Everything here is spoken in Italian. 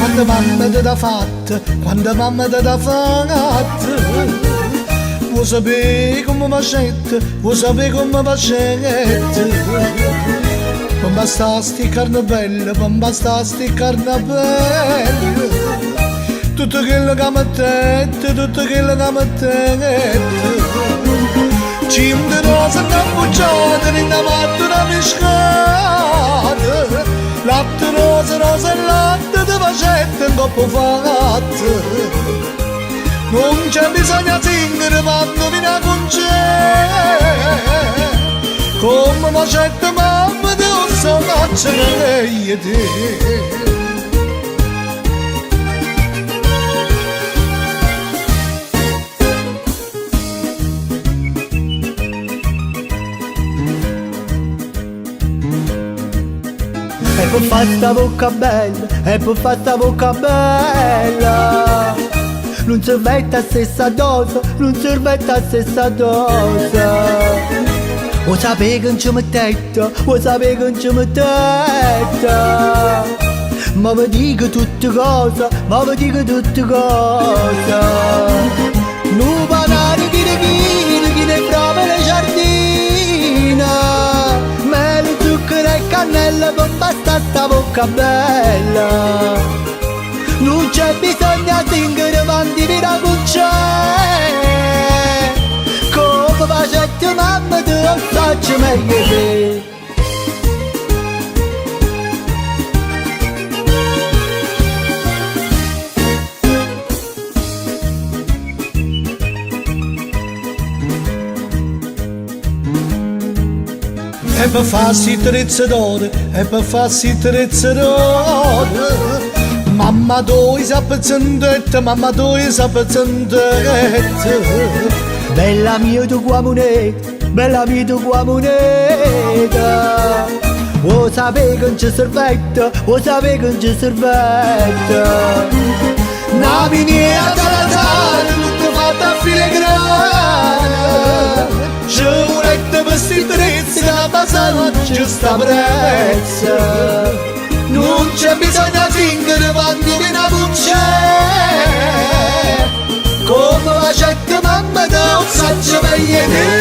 quando mamma ti ha fatto, quando mamma ti ha fatto. Vuoi sapere come facette, vuoi sapere come facette. Non basta sti carne belle, non basta sti carne belle. Tutto quello che mi tette, tutto quello che mi tette. Cim di rose innambucciate, in avanti una miscata. Latte rose, rose e latte di facette in coppa fatta. Non c'è bisogno singere quando viene con te. Come facette mamma di un sonaccio lei e te. E per fare sta bocca bella, e per fare sta bocca bella, non servette la stessa dose, non servette la stessa dose. Vuoi sapere che non ci mettete, vuoi sapere che non ci mettete. Ma vi dico tutte cose, ma vi dico tutte cose. Non parlare chi ne prova le giardine. Mele, zucchero e cannella per basta sta bocca bella. Non c'è bisogno di singere quando viene con c'è. Come facette mamma te lo faccio meglio te. E per farsi trezze d'oro, e per farsi trezze d'oro. Mamma tu sappi zendetta, mamma tu sappi zendetta. Bella mia tu qua moneta, bella mia tu qua moneta. Vuoi sapere che non ci servette, vuoi sapere che non ci servette. Una miniera talatana, tutta fatta a filigrana. Ci volete vestire trezzi, la basana giusta prezza. Non c'è bisogno di singere quando viene a bucciare. Come facette mamma, non faccio meglio te.